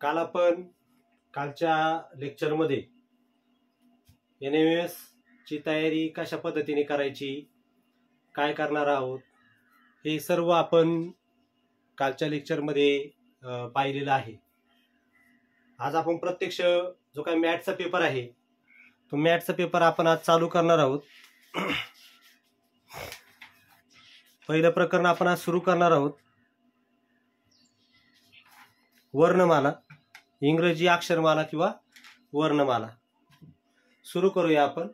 काल आपण कालच्या लेक्चरमध्ये NMS ची तयारी कशा पद्धतीने करायची, काय करणार आहोत, हे सर्व आपण कालच्या लेक्चरमध्ये पाहिलेलं आहे. आज आपण प्रत्यक्ष जो काही मॅथ्सचा पेपर आहे तो मॅथ्सचा पेपर आपण आज चालू करणार आहोत. पहिलं प्रकरण आपण आज सुरू करणार आहोत. वर्णमाला, इंग्रजी अक्षरमाला किंवा वर्णमाला. सुरू करूया आपण.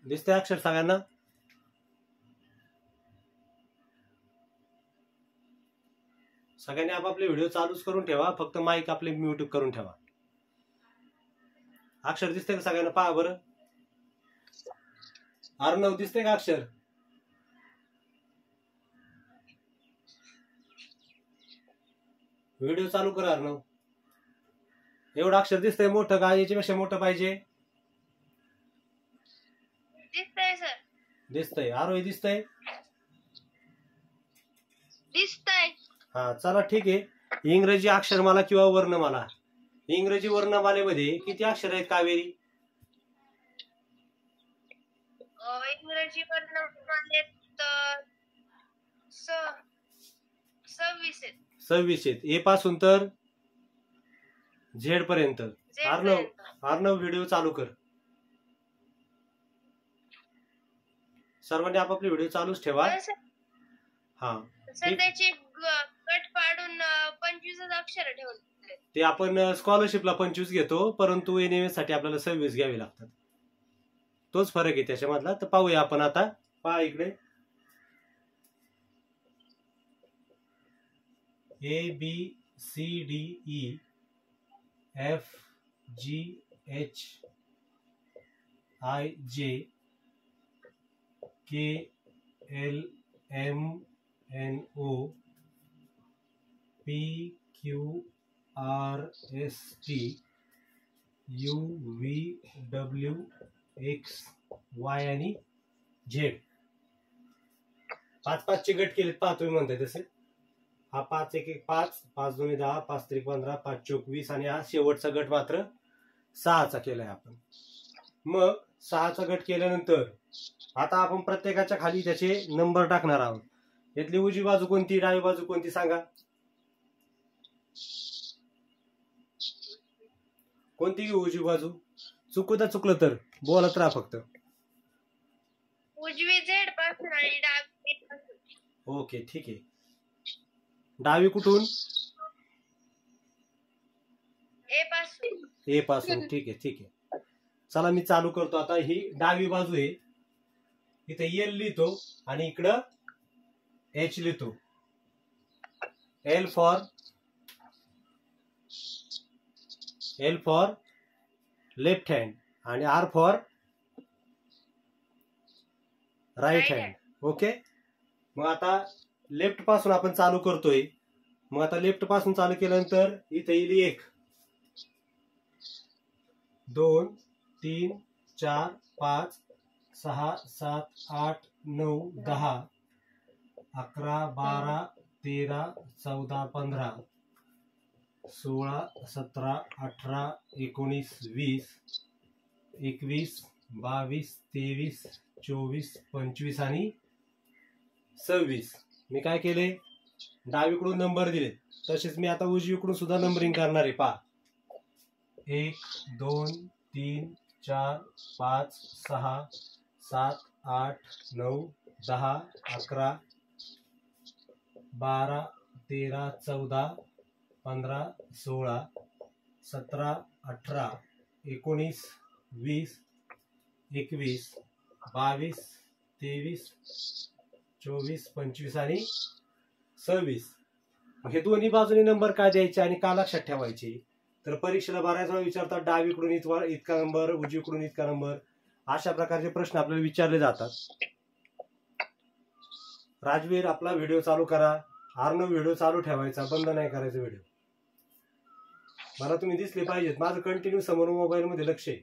दिसते अक्षर सगळ्यांना? सगळ्यांनी आपापले व्हिडिओ चालूच करून ठेवा, फक्त माईक आपले म्यूट करून ठेवा. अक्षर दिसते का सगळ्यांना? पहा बरं. अर्णव दिसते का अक्षर? व्हिडिओ चालू कर अर्णव. एवढं अक्षर दिसतंय मोठं का याच्यापेक्षा मोठं पाहिजे? दिसतंय सर. दिसतंय. आरोही दिसतंय? दिसतंय. हा चला ठीक आहे. इंग्रजी अक्षरमाला किंवा वर्णमाला. इंग्रजी वर्णमालेमध्ये किती अक्षर आहेत कावेरी? इंग्रजी वर्णमालेत 26 आहेत. 26 आहेत. ए पासून तर झेड पर्यंत. अर्णव व्हिडिओ चालू कर. सर्वांनी आपापले व्हिडिओ चालूच ठेवा. हा सध्याचे गट पाडून 25 अक्षर ठेवले. ते आपण स्कॉलरशिपला 25 घेतो, परंतु NMS साठी आपल्याला 26 घ्यावे लागतात. तोच फरक आहे त्याच्यामधला. तर पाहूया आपण आता. पहा इकडे ABCDE FGHIJ KLMNO PQRST UVWXY आणि Z. 5-5 चे गट केलेत. पहा तुम्ही म्हणताय तसे. हा 5-1-1-5, 5-2-10, 5-3-15, 5-4-20 आणि हा शेवटचा गट मात्र 6चा केलाय आपण. मग 6चा गट केल्यानंतर आता आपण प्रत्येकाच्या खाली त्याचे नंबर टाकणार आहोत. यातली उजवी बाजू कोणती, डावी बाजू कोणती सांगा? कोणती उजवी बाजू? चुकलं तर बोलत राहा फक्त. उजवी Z पासून आणि डावी पासून. ओके ठीक आहे. डावी कुठून? ए पासून. ठीक आहे. चला मी चालू करतो आता. ही डावी बाजू आहे. इथे L लिहितो आणि इकडं H लिहितो. L फॉर लेफ्ट हँड आणि R for right hand. Okay. मग आता लेफ्ट पासून आपण चालू करतोय. मग आता लेफ्ट पासून चालू केल्यानंतर इथे येईल 1 2 3 4 5 6 7 8 9 10 11 12 13 14 15 16 17 18 19 20 21 22 23 24 25 आणि 26. मी काय केले? डावीकडून नंबर दिले. तसेच मी आता उजवीकडून सुद्धा नंबरिंग करणार आहे. पहा 1 2 3 4 5 6 7 8 9 10 11 12 13 14 15 16 17 18 19 20 21 22 23 24 25 आणि 26. हे दोन्ही बाजूने नंबर काय द्यायचे आणि का लक्षात ठेवायचे? तर परीक्षेला बऱ्याच वेळा विचारतात डावीकडून इतका नंबर, उजवीकडून इतका नंबर, अशा प्रकारचे प्रश्न आपल्याला विचारले जातात. राजवीर आपला व्हिडिओ चालू करा. आर्नव व्हिडिओ चालू ठेवायचा, बंद नाही करायचा व्हिडिओ. मला तुम्ही दिसले पाहिजेत. माझं कंटिन्यू समोर मोबाईल मध्ये लक्ष आहे.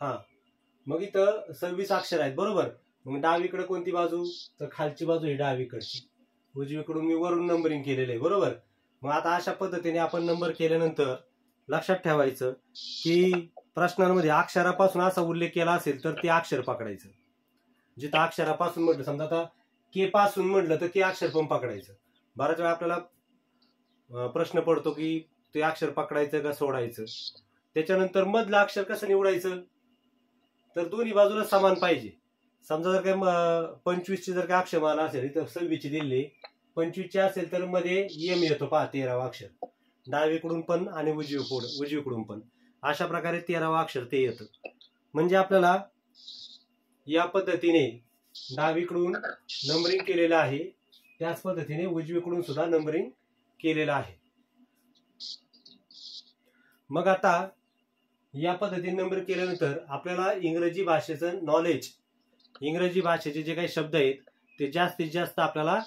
हा, मग इथं 26 अक्षर आहेत बरोबर. मग डावीकडे कोणती बाजू, तर खालची बाजू ही डावीकडची. उजवीकडून मी वरून नंबरिंग केलेलं आहे बरोबर. मग आता अशा पद्धतीने आपण नंबर केल्यानंतर लक्षात ठेवायचं की प्रश्नांमध्ये अक्षरापासून असा उल्लेख केला असेल तर ते अक्षर पकडायचं. जिथं अक्षरापासून म्हटलं, समजा आता के पासून म्हटलं तर के अक्षर पण पकडायचं. बऱ्याच वेळा आपल्याला प्रश्न पडतो की ते अक्षर पकडायचं का सोडायचं. त्याच्यानंतर मधलं अक्षर कसं निवडायचं, तर दोन्ही बाजूला समान पाहिजे. समजा जर काय 25 ची जर काय अक्षरमाला असेल, इथं 26 ची दिली, 25 ची असेल तर मध्ये एम येतो पहा, 13वा अक्षर डावीकडून पण आणि उजवीकडून पण. अशा प्रकारे 13वा अक्षर ते येतं. म्हणजे आपल्याला या पद्धतीने डावीकडून नंबरिंग केलेलं आहे, त्याच पद्धतीने उजवीकडून सुद्धा नंबरिंग केलेलं आहे. मग आता या पद्धतीने नंबर केल्यानंतर आपल्याला इंग्रजी भाषेचं नॉलेज, इंग्रजी भाषेचे जे काही शब्द आहेत ते जास्तीत जास्त आपल्याला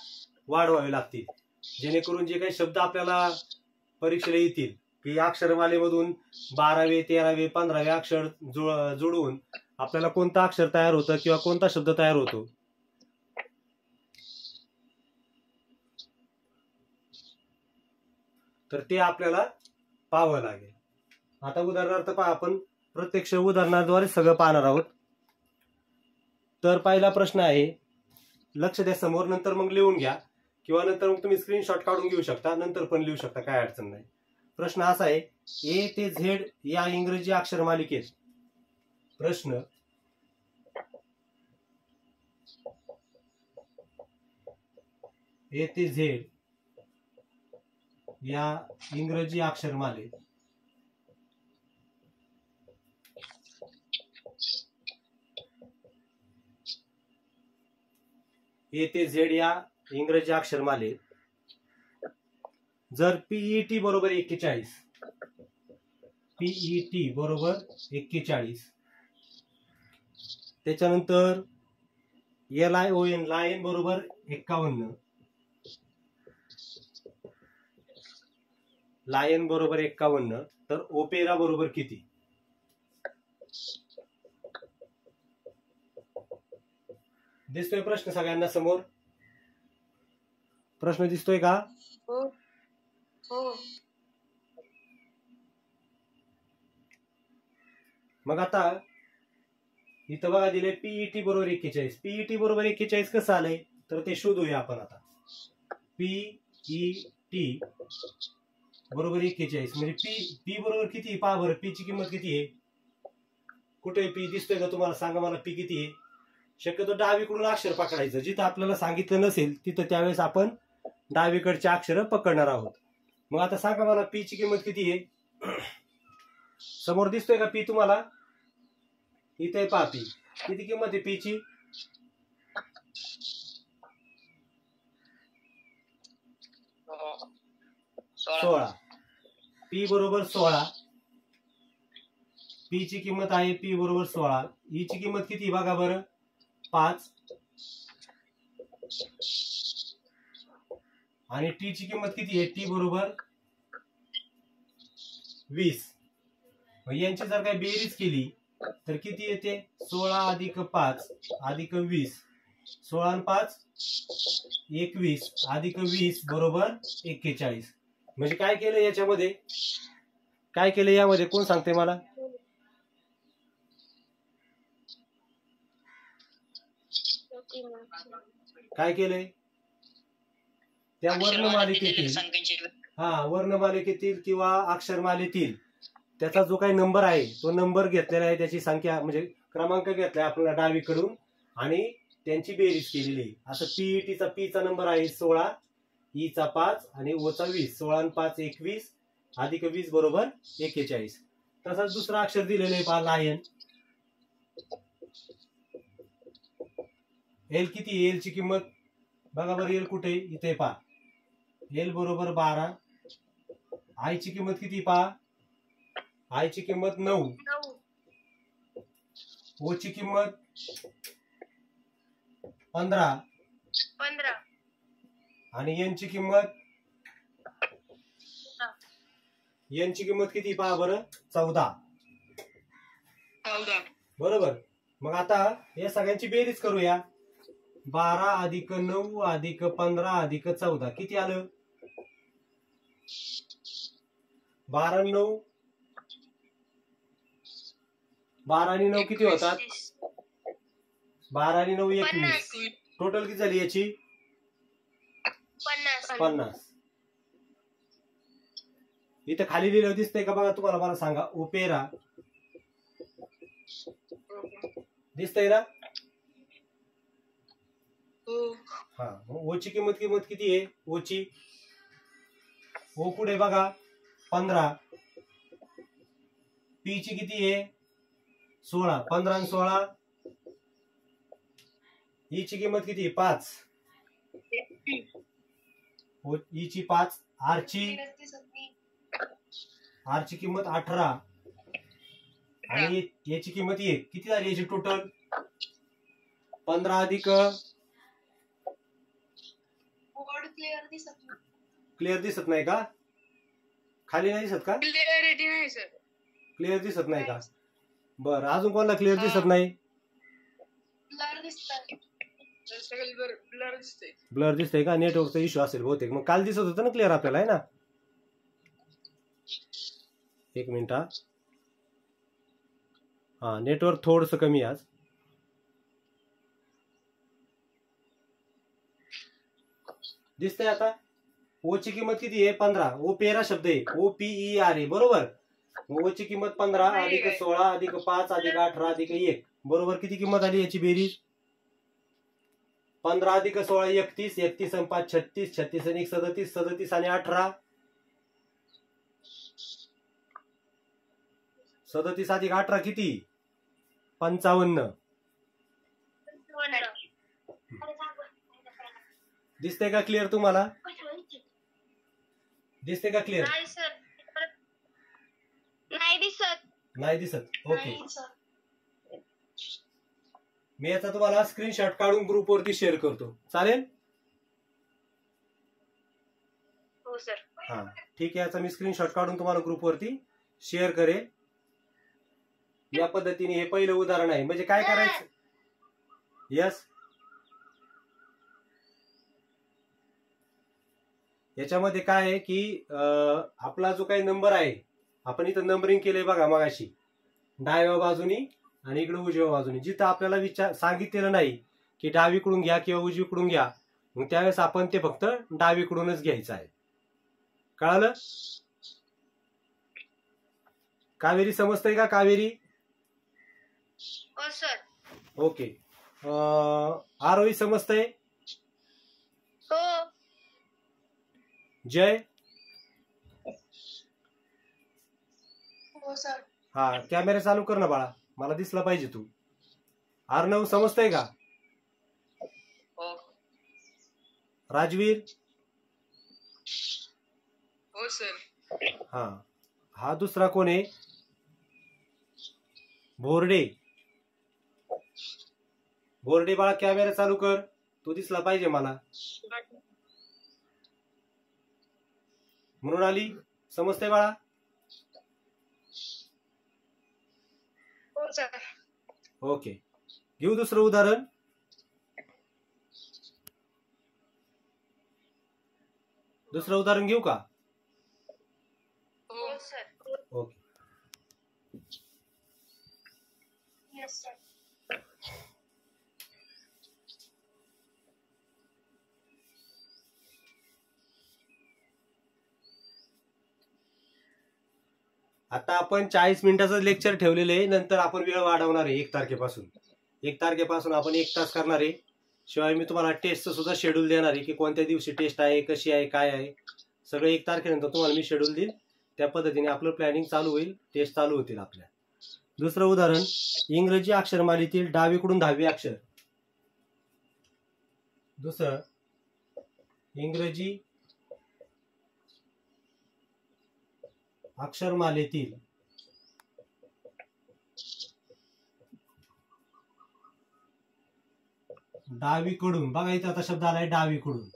वाढवावे लागतील, जेणेकरून जे काही शब्द आपल्याला परीक्षेला येतील की अक्षरमालेमधून 12वे 13वे 15वे अक्षर जोडून आपल्याला कोणतं अक्षर तयार होतं किंवा कोणता शब्द तयार होतो. तर ते आपल्याला पाहावं लागेल. आता उदाहरणार्थ पहा, आपण प्रत्यक्ष उदाहरणाद्वारे सगळं पाहणार आहोत. तर पहिला प्रश्न आहे, लक्ष द्या समोर, नंतर मग लिहून घ्या किंवा नंतर मग तुम्ही स्क्रीनशॉट काढून घेऊ शकता, नंतर पण लिहू शकता, काय अडचण नाही. प्रश्न असा आहे, ए ते झेड या इंग्रजी अक्षर मालिकेत प्रश्न ए ते झेड या इंग्रजी अक्षरमालेत ए ते झेड या इंग्रजी अक्षरमालेत जर पीईटी बरोबर 41, पीईटी बरोबर 41, त्याच्यानंतर LION लायन बरोबर 51, लायन बरोबर 51, तर ओपेरा बरोबर किती. दिसतोय प्रश्न सगळ्यांना समोर? प्रश्न दिसतोय का? हो हो. मग आता इथं बघा दिले पीईटी बरोबर 41. पीईटी बरोबर 41 कसं आलंय, तर ते शोधूया आपण आता. पीईटी बरोबर 41 म्हणजे पी बरोबर किती पहा बरं. पी ची किंमत किती आहे, कुठे पी दिसतोय का तुम्हाला? सांगा मला पी किती आहे. शक्यतो डावीकडून अक्षर पकडायचं. जिथं आपल्याला सांगितलं नसेल तिथं त्यावेळेस आपण डावीकडचे अक्षर पकडणार आहोत. मग आता सांगा मला पी ची किंमत किती आहे. समोर दिसतोय का पी तुम्हाला? इथे पहा पी किती किंमत आहे पी ची. 16. पी बरोबर 16. पी ची किंमत आहे पी बरोबर 16. ई ची किंमत किती बघा बरं, 5. आणि टी ची किंमत किती आहे, टी बरोबर 20. यांची जर काही बेरीज केली तर किती येते, 16 अधिक 5 अधिक 20. 16 आणि 5 21 अधिक 20 बरोबर 41. म्हणजे काय केलं याच्यामध्ये, काय केलं यामध्ये कोण सांगते मला? काय केलंय त्या वर्णमालिकेतील, वर्णमालिकेतील किंवा अक्षरमालेतील त्याचा जो काही नंबर आहे तो नंबर घेतलेला आहे, त्याची संख्या म्हणजे क्रमांक घेतलाय आपल्याला डावीकडून आणि त्यांची बेरीज केलेली आहे. असं पीईटीचा पी चा नंबर आहे 16, ई चा 5 आणि ओ चा 20. 16 आणि 5 21 अधिक 20 बरोबर 41. तसंच दुसरा अक्षर दिलेलं आहे पहा, लायन. एल किती, एल ची किंमत बघा बरं, एल कुठे, इथे पहा. एल बरोबर 12. आय ची किंमत किती पहा, आय ची किंमत 9. ओ ची किंमत 15 15 आणि यांची किंमत किती पहा बरं 14 बरोबर. मग आता या सगळ्यांची बेरीज करूया. 12 अधिक 9 अधिक 15 अधिक 14 किती आलं? 12 आणि 9 किती होतात? 12 आणि 9 21. टोटल किती झाली याची? 50. इथं खाली लिहिलं दिसतंय का बघा तुम्हाला, मला सांगा. ओपेरा दिसतंय ना? हा. ओची किंमत किती आहे? ओची ओ पुढे बघा 15. पी ची किती आहे? 16. 15 आणि 16. ई ची किंमत किती आहे? 5. ई ची 5. आर ची किंमत 18 आणि याची किंमत 1. किती झाली याची टोटल? 15 अधिक क्लिअर दिसत नाही का? खाली नाही दिसत का? क्लिअर दिसत नाही का? बरं, अजून कोणाला क्लिअर दिसत नाही? ब्लर दिसतंय का? नेटवर्कचा इश्यू असेल बहुतेक. मग काल दिसत होतं ना क्लिअर आपल्याला, आहे ना? एक मिनिट. हा, नेटवर्क थोडस कमी आज. दिसतंय आता? ओ ची किंमत किती आहे? 15. ओ पेरा शब्द आहे. OPER आहे बरोबर. ओ ची किंमत 15 अधिक 16 अधिक 5 अधिक 18 अधिक 1 बरोबर किती किंमत आली याची बेरीज? 15 अधिक 16 31. 31 आणि 5 36. 36 आणि 1 37. 37 आणि 18 37 अधिक 18 किती? 55. दिसते का क्लिअर तुम्हाला? दिसते का क्लिअर? नाही दिसत. ओके. मी याचा तुम्हाला स्क्रीनशॉट काढून ग्रुप वरती शेअर करतो. चालेल? हो सर. हा, ठीक आहे. याचा मी स्क्रीनशॉट काढून तुम्हाला ग्रुप वरती शेअर करेल. या पद्धतीने हे पहिलं उदाहरण आहे. म्हणजे काय करायचं? यस, याच्यामध्ये काय आहे की आपला जो काही नंबर आहे, आपण इथं नंबरिंग केलंय बघा मगाशी, डाव्या बाजूनी आणि इकडे उजव्या बाजूनी. जिथं आपल्याला सांगितलेलं नाही की डावीकडून घ्या किंवा उजवीकडून घ्या, मग त्यावेळेस आपण ते फक्त डावीकडूनच घ्यायचं आहे. कळालं? कावेरी समजतंय का? कावेरी? हो सर. ओके. आरोही समजतंय? हो. जय? हो सर. हा, कॅमेरा चालू कर ना बाळा, मला दिसला पाहिजे तू. अर्णव समजतंय का? हो. राजवीर? हो सर. हा. हा दुसरा कोण आहे? भोरडे. भोरडे बाळा, कॅमेरा चालू कर, तो दिसला पाहिजे मला. म्हणून आली. समजतंय बाळा? हो सर. ओके. घेऊ दुसरं उदाहरण. दुसरं उदाहरण घेऊ का? हो सर. ओके. Yes sir. आता आपण 40 मिनिटाचं लेक्चर ठेवलेलं आहे. नंतर आपण वेळ वाढवणार आहे 1 तारखेपासून. 1 तारखेपासून आपण 1 तास करणार आहे. शिवाय मी तुम्हाला टेस्टचं सुद्धा शेड्यूल देणार आहे की कोणत्या दिवशी टेस्ट आहे, कशी आहे, काय आहे, सगळं 1 तारखेनंतर तुम्हाला मी शेड्यूल देईल. त्या पद्धतीने आपलं प्लॅनिंग चालू होईल, टेस्ट चालू होतील आपल्या. दुसरं उदाहरण, इंग्रजी अक्षरमालेतील डावीकडून 10वे अक्षर. दुसरं, इंग्रजी अक्षरमालेतील डावीकडून, बघा इथं आता शब्द आलाय डावीकडून,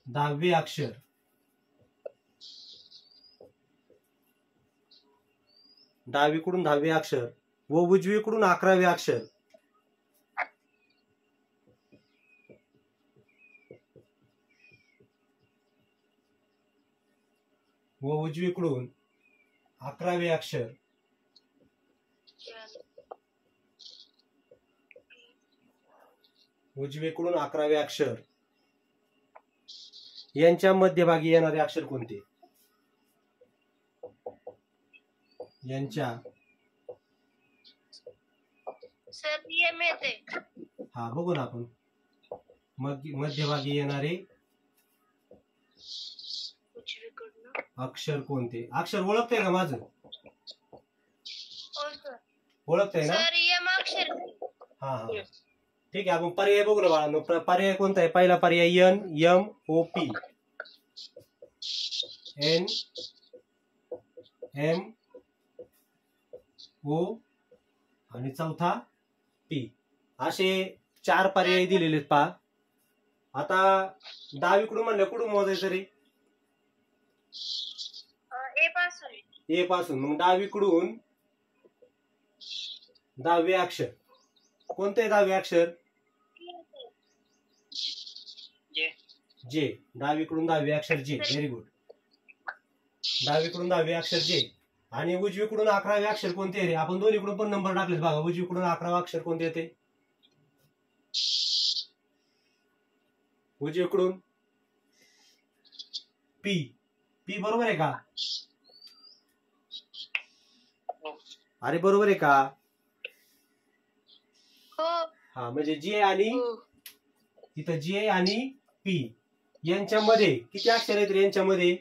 10वे अक्षर, डावीकडून 10वे अक्षर व उजवीकडून 11वे अक्षर. व उजवीकडून 11वे अक्षर. उजवीकडून 11वे अक्षर यांच्या मध्यभागी येणारे अक्षर कोणते? यांच्या सर ये मिळते. हा बघू ना आपण. मध्यभागी येणारे अक्षर कोणते? अक्षर ओळखताय का माझं? ओळखताय ना? सर यम अक्षर. हा हा ठीक आहे. आपण पर्याय बघू ना बाळांनो. पर्याय कोणता आहे? पहिला पर्याय N M O P, N M O आणि चौथा पी, असे 4 पर्याय दिलेले पहा. आता डावीकडून म्हणलं कुठून मोजायचं रे? ए पासून. ए पासून. मग डावीकडून 10वे अक्षर कोणते? 10वे अक्षर जे. डावीकडून 10वे अक्षर जे. Very good. डावीकडून 10वे अक्षर जे. आणि उजवीकडून 11वे अक्षर कोणते रे? आपण दोन्हीकडून पण नंबर टाकलेत बघा. उजवीकडून 11वे अक्षर कोणते येते? उजवीकडून पी. पी बरोबर आहे का? अरे बरोबर आहे का? हो. हा म्हणजे जे आणि इथं जे आणि पी यांच्यामध्ये किती अक्षर आहेत रे? यांच्यामध्ये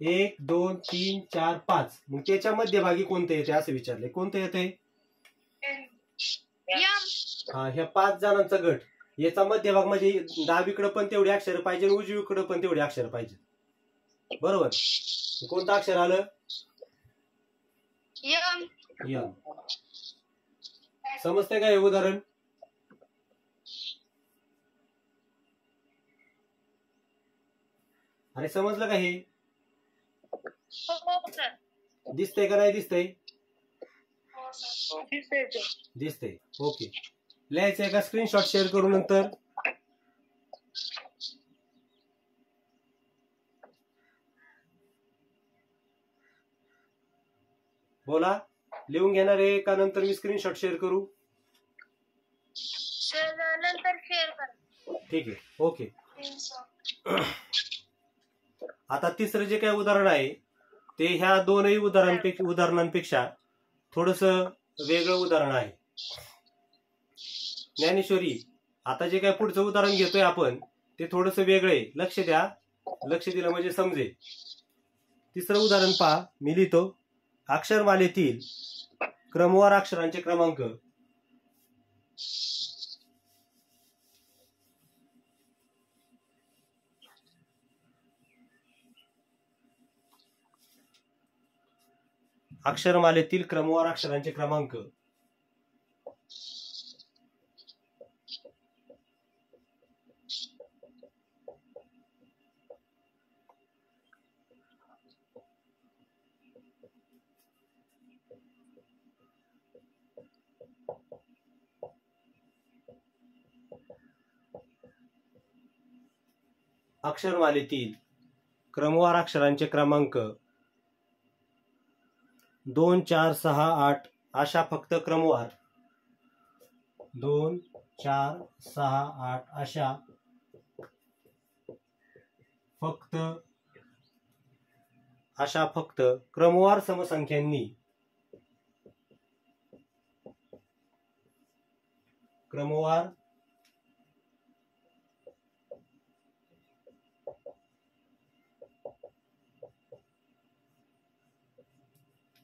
1 2 3 4 5. मग त्याच्या मध्यभागी कोणते येते असं विचारले. कोणते येते? हा ह्या 5 जणांचा गट. याचा मध्यभाग म्हणजे डावीकडे पण तेवढे अक्षर पाहिजे आणि उजवीकडे पण तेवढे अक्षर पाहिजे. बरोबर. कोणतं अक्षर आलं? यम. समजते का हे उदाहरण? अरे समजलं का हे? दिसतंय का नाही दिसतंय? दिसतंय. ओके. लिहायचंय का? स्क्रीनशॉट शेअर करू नंतर. बोला. लिहून घेणार आहे का नंतर मी स्क्रीनशॉट शेअर करू? नंतर शेअर करा. ठीक आहे. ओके. आता तिसरं जे काही उदाहरण आहे ते ह्या दोनही उदाहरणांपेक्षा थोडस वेगळं उदाहरण आहे. ज्ञानेश्वरी, आता जे काही पुढचं उदाहरण घेतोय आपण ते थोडस वेगळं आहे. लक्ष द्या. लक्ष दिलं म्हणजे समजेल. तिसरं उदाहरण पहा. मी लिहितो. अक्षरमालेतील क्रमवार अक्षरांचे क्रमांक. अक्षरमालेतील क्रमवार अक्षरांचे क्रमांक. अक्षरमालेतील क्रमवार अक्षरांचे क्रमांक 2 4 6 8 अशा फक्त क्रमवार. 2 4 6 8 अशा फक्त क्रमवार समसंख्यांनी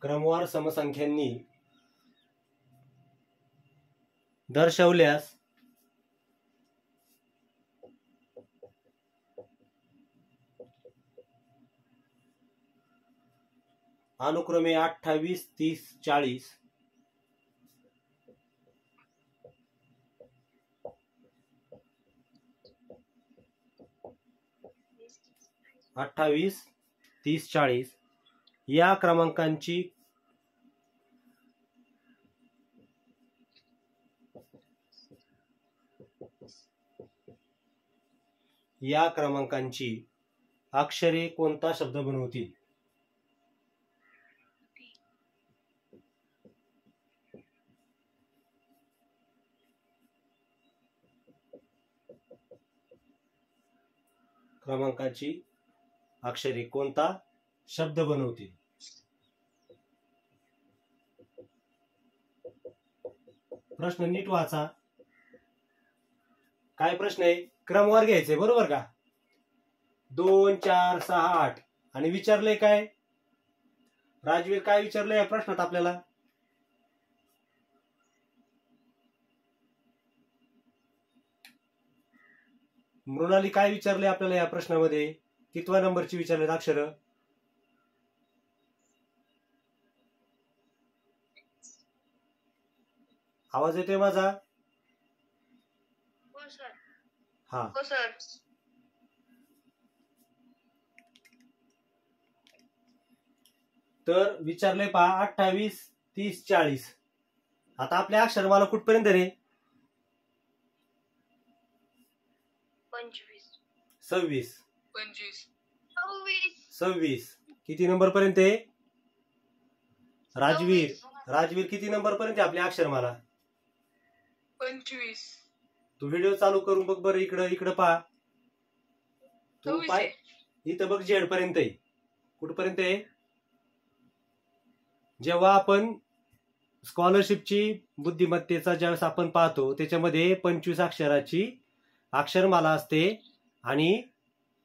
क्रमवार समसंख्यांनी दर्शवल्यास अनुक्रमे 28 30 40 28, 30, 40 या क्रमांकांची अक्षरे कोणता शब्द बनवतील? क्रमांकाची अक्षरे कोणता शब्द बनवतील? प्रश्न नीट वाचा. काय प्रश्न आहे? क्रमवार घ्यायचे, बरोबर का? 2, 4, 6, 8 आणि विचारले काय? राजवीर काय विचारलंय या प्रश्नात आपल्याला? मृणाली काय विचारले आपल्याला या प्रश्नामध्ये? कितव्या नंबरची विचारलेत अक्षर? आवाज येतोय माझा? हो सर. हा. हो सर. तर विचारले पहा 28, 30, 40. आता आपल्या अक्षरमाला कुठपर्यंत रे? 25, 26, 25, 26. किती नंबर पर्यंत आहे? राजवीर किती नंबर पर्यंत आहे आपल्या अक्षरमाला? 25. तू व्हिडिओ चालू करून बघ बरं. इकडं पहा. तू पाय इथं बघ, झेड पर्यंत आहे. कुठपर्यंत आहे? जेव्हा आपण स्कॉलरशिपची बुद्धिमत्तेचा ज्यावेळेस आपण पाहतो त्याच्यामध्ये 25 अक्षराची अक्षरमाला असते आणि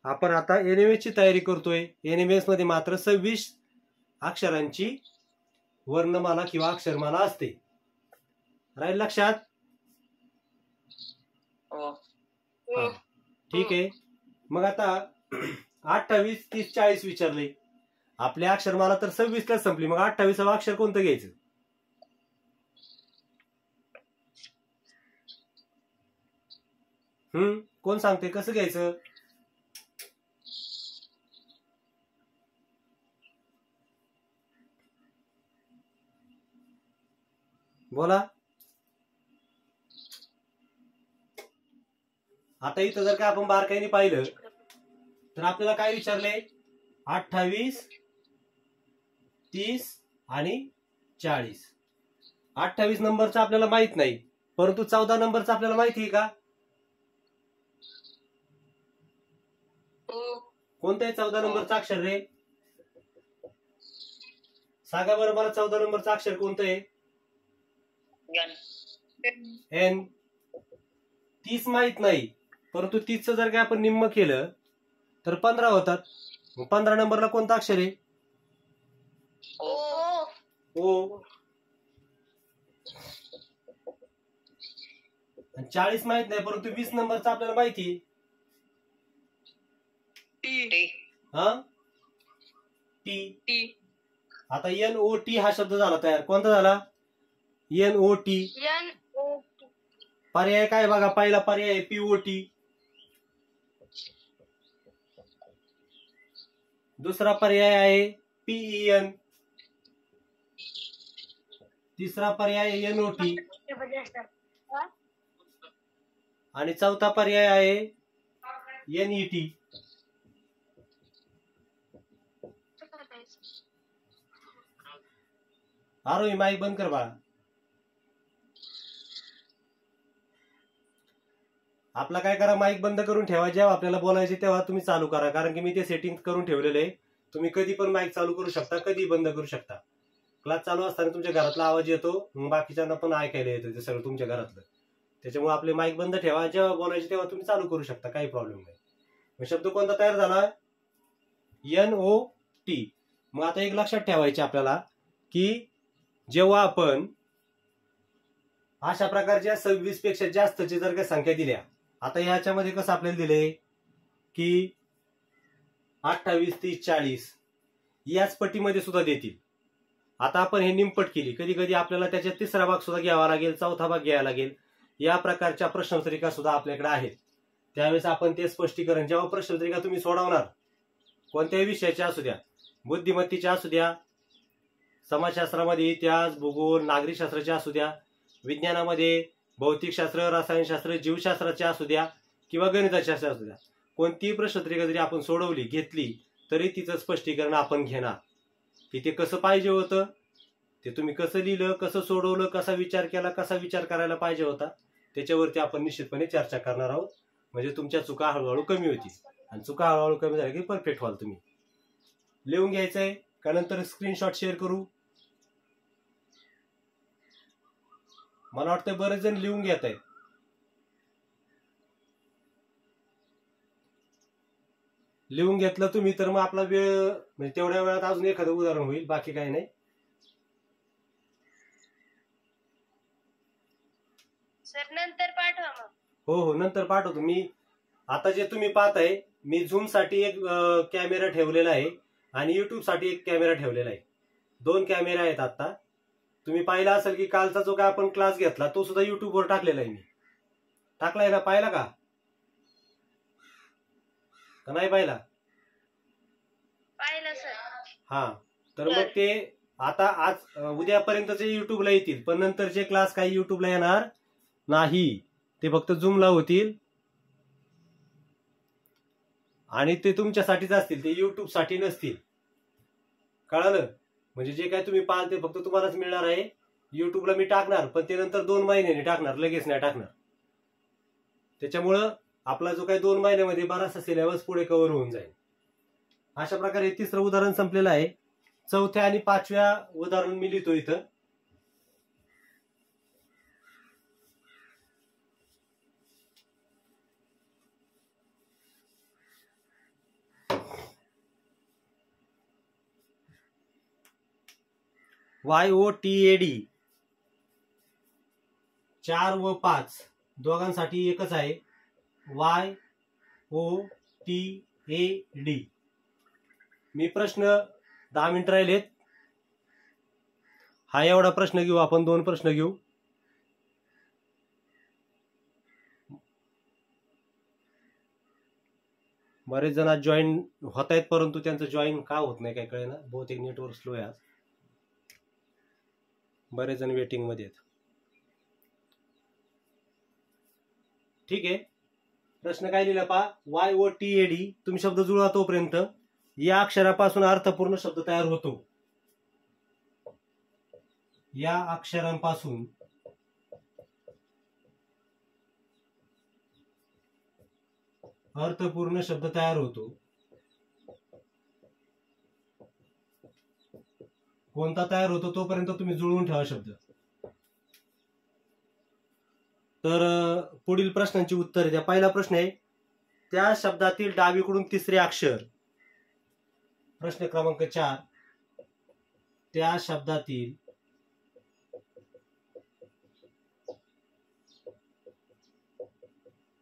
आपण आता NMS ची तयारी करतोय. NMS मध्ये मात्र 26 अक्षरांची वर्णमाला किंवा अक्षरमाला असते. राहील लक्षात? ठीक आहे. मग आता 28, 30, 40 विचारले. आपल्या अक्षरमाला तर 26 ला संपली. मग 28वा अक्षर कोणतं घ्यायचं? कोण सांगते कसं घ्यायचं? बोला. आता इथं जर का आपण बारकाईने पाहिलं तर आपल्याला काय विचारले? 28, 30 आणि 40. 28 नंबरचा आपल्याला माहित नाही, परंतु 14 नंबरचा आपल्याला माहिती आहे का? कोणतं आहे 14 नंबरचं अक्षर रे? सांगा बरं मला, 14 नंबरचं अक्षर कोणतं आहे? एन. 30 माहित नाही, परंतु 30चं जर काय आपण निम्म केलं तर 15 होतात. मग 15 नंबरला कोणतं अक्षर आहे? ओ. 40 माहित नाही, परंतु 20 नंबरचा आपल्याला माहिती आहे. टी. आता NOT हा शब्द झाला तयार. कोणता झाला? NOT. पर्याय काय बघा? पहिला पर्याय आहे POT. दुसरा पर्याय आहे PEN. तिसरा पर्याय आहे NOT. आणि चौथा पर्याय आहे NET. आरोही माईक बंद कर बाळा. आपला काय करा, माईक बंद करून ठेवा. जेव्हा आपल्याला बोलायचे तेव्हा तुम्ही चालू करा, कारण की मी ते सेटिंग करून ठेवलेले आहे. तुम्ही कधी पण माईक चालू करू शकता, कधी बंद करू शकता. क्लास चालू असताना तुमच्या घरातला आवाज येतो, मग बाकीच्यांना पण ऐकायला येतो ते सगळं तुमच्या घरातलं. त्याच्यामुळे आपले माईक बंद ठेवा. जेव्हा बोलायचे तेव्हा तुम्ही चालू करू शकता, काही प्रॉब्लेम नाही. मग शब्द कोणता तयार झाला? NOT. मग आता एक लक्षात ठेवायचे आपल्याला की जेव्हा आपण अशा प्रकारच्या 26 पेक्षा जास्तची जर काही संख्या दिल्या, आता ह्याच्यामध्ये कसं आपल्याला दिले की 28, 30, 40 याच पट्टीमध्ये सुद्धा देतील. आता आपण हे निमपट केली. कधी कधी आपल्याला त्याच्यात तिसरा भाग सुद्धा घ्यावा लागेल, चौथा भाग घ्यावा लागेल. या प्रकारच्या प्रश्नपत्रिका सुद्धा आपल्याकडे आहेत. त्यावेळेस आपण ते स्पष्टीकरण जेव्हा प्रश्नपत्रिका तुम्ही सोडवणार कोणत्याही विषयाच्या असू द्या, बुद्धिमत्तेच्या असू द्या, समाजशास्त्रामध्ये इतिहास, भूगोल, नागरिकशास्त्राचे असू द्या, विज्ञानामध्ये भौतिकशास्त्र, रसायनशास्त्र, जीवशास्त्राचे असू द्या किंवा गणितशास्त्र असू द्या, कोणतीही प्रश्नपत्रिका जरी आपण सोडवली घेतली तरी तिचं स्पष्टीकरण आपण घेणार की ते कसं पाहिजे होतं, ते तुम्ही कसं लिहिलं, कसं सोडवलं, कसा विचार केला, कसा विचार करायला पाहिजे होता, त्याच्यावरती आपण निश्चितपणे चर्चा करणार आहोत. म्हणजे तुमच्या चुका हळूहळू कमी होतील आणि चुका हळूहळू कमी झाल्या की परफेक्ट व्हाल तुम्ही. लिहून घ्यायचंय का नंतर स्क्रीनशॉट शेअर करू? मला वाटतं बरेच जण लिहून घेत आहेत. लिहून घेतलं तुम्ही तर मग आपला वेळ म्हणजे तेवढ्या वेळात अजून एखादं उदाहरण होईल, बाकी काही नाही. सर नंतर पाठवा मग. हो नंतर पाठवतो मी. आता जे तुम्ही पाहताय मी झूम साठी एक कॅमेरा ठेवलेला आहे आणि युट्यूब साठी एक कॅमेरा ठेवलेला आहे. 2 कॅमेरे आहेत. आता तुम्ही पाहिला असेल की कालचा जो काय आपण क्लास घेतला तो सुद्धा युट्यूबवर टाकलेला आहे. मी टाकलाय का? पाहिला का नाही पाहिला? पाहिलं सर. हा, तर मग ते आता आज उद्यापर्यंतचे युट्यूबला येतील, पण नंतरचे क्लास काही युट्यूबला येणार नाही, ते फक्त झूमला होतील आणि ते तुमच्यासाठीच असतील, ते युट्यूब साठी नसतील. कळालं? म्हणजे जे काय तुम्ही पाहाल ते फक्त तुम्हालाच मिळणार आहे. युट्यूबला मी टाकणार पण ते नंतर 2 महिन्यांनी टाकणार, लगेच नाही टाकणार. त्याच्यामुळं आपला जो काही 2 महिन्यामध्ये बराचसा सिलेबस पुढे कव्हर होऊन जाईल. अशा प्रकारे 3रं उदाहरण संपलेलं आहे. 4थ्या आणि 5व्या उदाहरण मी लिहितो इथं. YOTAD 4 व 5 दोघांसाठी एकच आहे. YOTAD. मी प्रश्न 10 मिनिट राहिलेत. हा एवढा प्रश्न घेऊ आपण, 2 प्रश्न घेऊ. बरेच जण आज जॉईन होत आहेत परंतु त्यांचं जॉईन का होत नाही काही कळेना, बहुतेक नेटवर्क स्लो आहे आज. बरेच जण वेटिंग मध्ये आहेत. ठीक आहे, प्रश्न काय लिहिला पहा. YOTAD. तुम्ही शब्द जुळवा तोपर्यंत या अक्षरापासून अर्थपूर्ण शब्द तयार होतो. या अक्षरांपासून अर्थपूर्ण शब्द तयार होतो. कोणता तयार होतो तोपर्यंत तुम्ही जुळवून ठेवा शब्द. तर पुढील प्रश्नांची उत्तरे द्या. पहिला प्रश्न आहे, त्या शब्दातील डावीकडून 3रे अक्षर. प्रश्न क्रमांक 4, त्या शब्दातील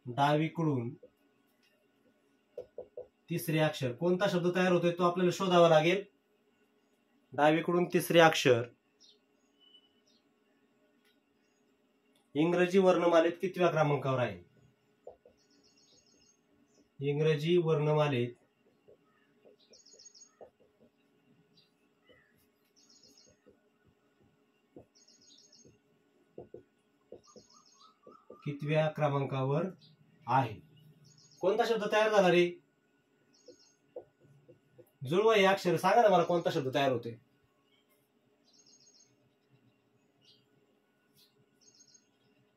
डावीकडून 3रे अक्षर. कोणता शब्द तयार होतोय तो आपल्याला शोधावा लागेल. डावीकडून 3रे अक्षर. इंग्रजी वर्णमालेत कितव्या क्रमांकावर आहे? इंग्रजी वर्णमालेत कितव्या क्रमांकावर आहे? कोणता शब्द तयार झाला रे? जुळवा हे अक्षर, सांगा ना मला कोणता शब्द तयार होते.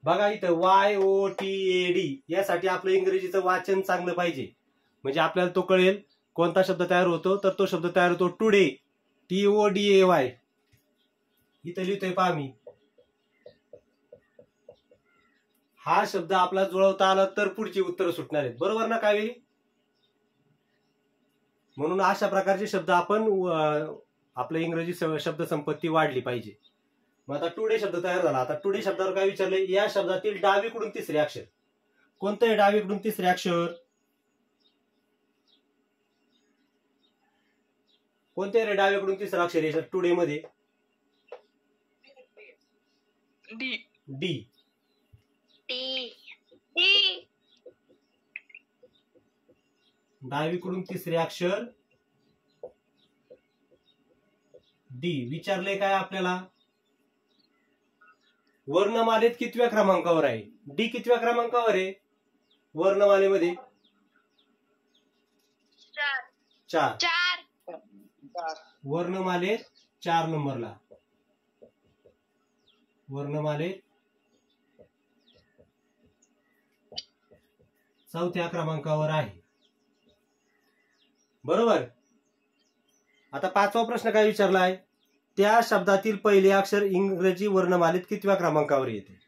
बघा इथं YOTAD. यासाठी आपलं इंग्रजीचं वाचन चांगलं पाहिजे, म्हणजे आपल्याला तो कळेल कोणता शब्द तयार होतो. तर तो शब्द तयार होतो टुडे. TODAY. इथं लिहितोय पहा मी. हा शब्द आपला जुळवता आला तर पुढची उत्तर सुटणार आहेत. बरोबर ना कावेरी? म्हणून अशा प्रकारचे शब्द आपण आपलं इंग्रजी शब्द संपत्ती वाढली पाहिजे. मग आता टुडे शब्द तयार झाला. आता टुडे शब्दावर काय विचारले? या शब्दातील डावीकडून 3रे अक्षर. कोणतं आहे डावीकडून 3रे अक्षर? कोणते रे डावीकडून 3रं अक्षर आहे टुडे मध्ये? डी. डी. डावीकडून 3रे अक्षर डी विचारले काय आपल्याला, वर्णमालेत कितव्या क्रमांकावर आहे? डी कितव्या क्रमांकावर आहे वर्णमालेमध्ये? 4. 4. वर्णमालेत 4 नंबरला, वर्णमालेत 4थ्या क्रमांकावर आहे. बरोबर. आता 5वा प्रश्न काय विचारला आहे, त्या शब्दातील पहिले अक्षर इंग्रजी वर्णमालेत कितव्या क्रमांकावर येते?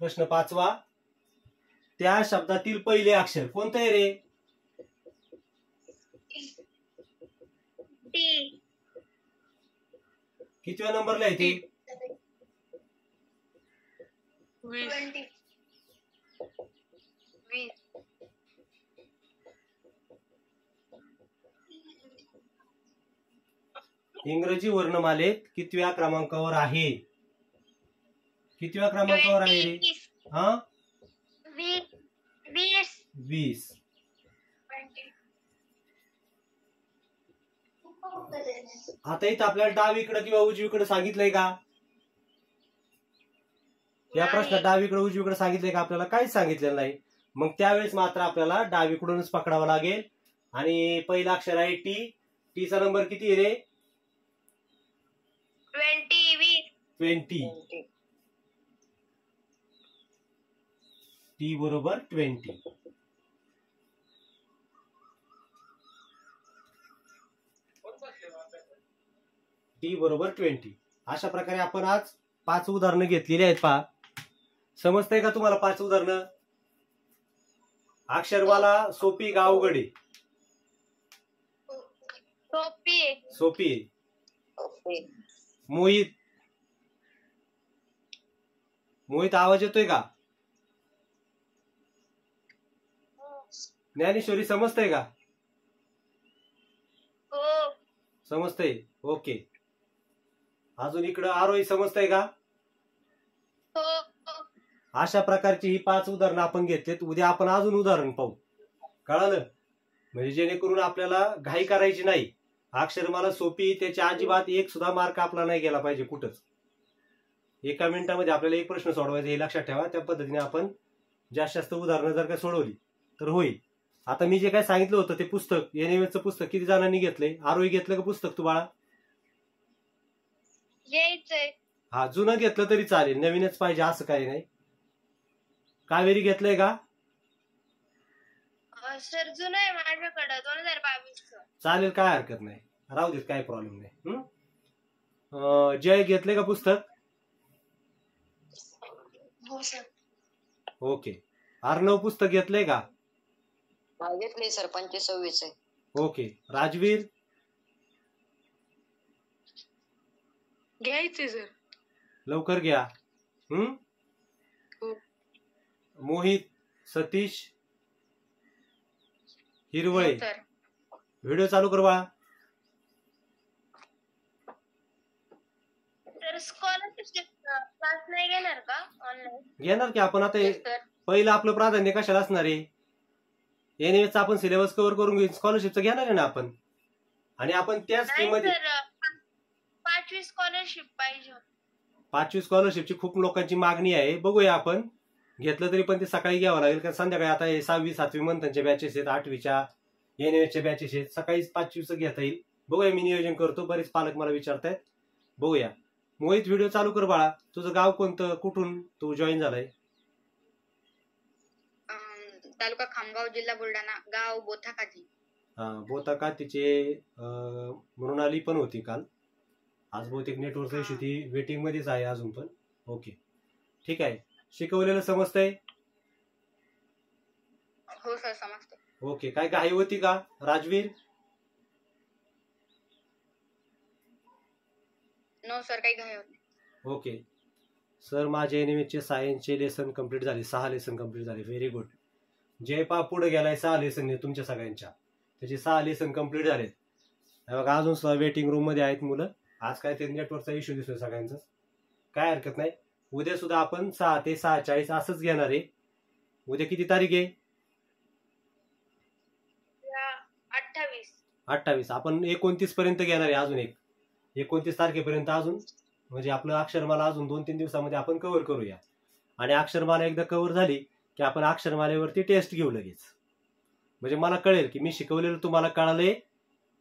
प्रश्न 5वा, त्या शब्दातील पहिले अक्षर कोणतं आहे रे? टी. कितव्या नंबरला आहे ते? 20. इंग्रजी वर्णमालेत कितव्या क्रमांकावर आहे? कितव्या क्रमांकावर आहे रे? 20. आता इथं आपल्याला डावीकडे किंवा उजवीकडे सांगितलंय का? या प्रश्नात डावीकडे उजवीकडे सांगितलंय का? आपल्याला काहीच सांगितलेलं नाही. मग त्यावेळेस मात्र आपल्याला डावीकडूनच पकडावं लागेल. आणि पहिला अक्षर आहे टी. टीचा नंबर किती आहे रे? 20. टी बरोबर 20. टी बरोबर 20. अशा प्रकारे आपण आज 5 उदाहरणं घेतलेली आहेत. पहा, समजतंय का तुम्हाला 5 उदाहरणं? अक्षरवाला सोपी का अवघड आहे? सोपी आहे. मोहित आवाज येतोय का? ज्ञानेश्वरी समजतंय का? समजतंय. ओके. अजून इकडं आरोही समजतंय का? अशा प्रकारची ही 5 उदाहरणं आपण घेतलेत. उद्या आपण अजून उदाहरण पाहू. कळालं? म्हणजे जेणेकरून आपल्याला घाई करायची नाही. अक्षरमाला सोपी, त्याच्या अजिबात एक सुद्धा मार्क आपला नाही गेला पाहिजे कुठंच. एका मिनिटामध्ये आपल्याला एक प्रश्न सोडवायचा हे लक्षात ठेवा. त्या पद्धतीने आपण जास्त उदाहरणं जर का सोडवली तर होईल. आता मी जे काय सांगितलं होतं ते पुस्तक, एनएमएसचं पुस्तक किती जणांनी घेतलंय? आरोही घेतलं का पुस्तक तू बाळा? हा, जुनं घेतलं तरी चालेल, नवीनच पाहिजे असं काही नाही. कावेरी घेतलंय का? सर जुनं आहे माझ्याकडे 2022. चालेल, काय हरकत नाही, राहू देत, काय प्रॉब्लेम नाही. जय घेतलंय का पुस्तक? हो सर. ओके. अर्णव पुस्तक घेतलंय का? घेतले सर, 25-26 आहे. ओके. राजवीर? घ्यायचे सर. लवकर घ्या. मोहित, सतीश, हिरवळे, व्हिडिओ चालू कर बाळा. तर स्कॉलरशिप क्लास नाही घेणार का ऑनलाईन? घेणार की आपण. आता पहिलं आपलं प्राधान्य कशाला असणार आहे? एनएमएसचा आपण सिलेबस कव्हर करून घेऊ, स्कॉलरशिपचं घेणार आहे ना आपण. आणि आपण त्याच स्कीममध्ये 5वी स्कॉलरशिप पाहिजे. 5वी स्कॉलरशिपची खूप लोकांची मागणी आहे. बघूया, आपण घेतलं तरी पण ते सकाळी घ्यावं लागेल, कारण संध्याकाळी आता 6वी 7वी मंथनच्या बॅचेस आहेत, 8वीच्या एनएमएसच्या बॅचेस आहेत. सकाळी 5वीचं घेता येईल. बघूया, मी नियोजन करतो. बरेच पालक मला विचारतायत. बघूया. मोहित, व्हिडिओ चालू कर बाळा. तुझं गाव कोणतं, कुठून तू जॉईन झालाय? तालुका खामगाव, जिल्हा बुलढाणा, गाव बोथाकाठी. हा, बोथाकाठीचे मृणाली पण होती काल. आज बहुतेक नेटवर्कचा इश्यू, ती वेटिंग मध्येच आहे अजून पण. ओके, ठीक आहे. शिकवलेलं समजतंय? हो सर, समजतंय. ओके. काय घाई होती का राजवीर? नो सर, काही घाई होत नाही. ओके. सर, माझे एनएमएसचे सायन्सचे लेसन कंप्लीट झाले, 6 लेसन कंप्लीट झाले. व्हेरी गुड. जयपा पुढे गेलाय 6 लेसन तुमच्या सगळ्यांच्या, त्याचे 6 लेसन कंप्लीट झालेत. बघा, अजून सुद्धा वेटिंग रूम मध्ये आहेत मुलं. आज काय ते नेटवर्कचा इश्यू दिसतोय सगळ्यांचाच. काय हरकत नाही. उद्या सुद्धा आपण 6 ते 6:40 असंच घेणार आहे. उद्या किती तारीख आहे? 28 आपण 29 पर्यंत घेणार आहे. अजून 29 तारखेपर्यंत अजून, म्हणजे आपलं अक्षरमाला अजून 2-3 दिवसामध्ये आपण कव्हर करूया. आणि अक्षरमाला एकदा कव्हर झाली की आपण अक्षरमालेवरती टेस्ट घेऊ लगेच. म्हणजे मला कळेल की मी शिकवलेलं तुम्हाला कळालंय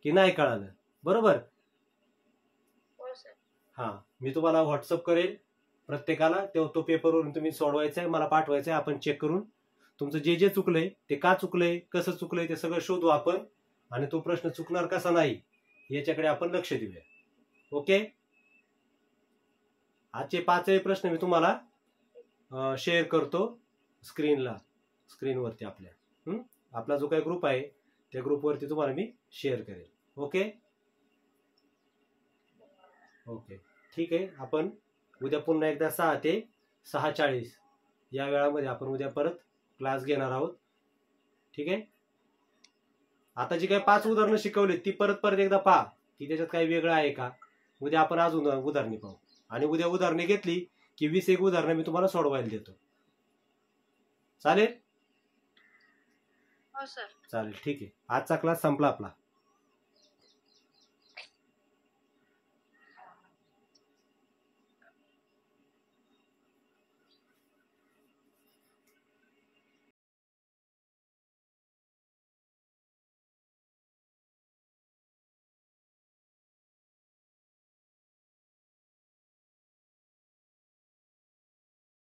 की नाही कळालं. बरोबर. हो सर. हा, मी तुम्हाला व्हॉट्सअप करेल प्रत्येकाला. तो पेपरवरून तुम्ही सोडवायचा आहे, मला पाठवायचं आहे. आपण चेक करून तुमचं जे जे चुकलंय ते का चुकलंय, कसं चुकलंय ते सगळं शोधू आपण. आणि तो प्रश्न चुकणार कसा नाही याच्याकडे आपण लक्ष देऊया. ओके. आजचे 5 प्रश्न मी तुम्हाला शेअर करतो स्क्रीनवरती आपल्या. आपला जो काही ग्रुप आहे त्या ग्रुपवरती तुम्हाला मी शेअर करेल. ओके ओके ठीक आहे. आपण उद्या पुन्हा एकदा 6 ते 6:40 या वेळामध्ये आपण उद्या परत क्लास घेणार आहोत. ठीक आहे. आता जी काही 5 उदाहरणं शिकवली ती परत एकदा पहा की त्याच्यात काही वेगळं आहे का. उद्या आपण अजून उदाहरणे पाहू. आणि उद्या उदाहरणे घेतली की 20 उदाहरणं मी तुम्हाला सोडवायला देतो. चालेल. हो सर. चालेल ठीक आहे. आजचा क्लास संपला आपला.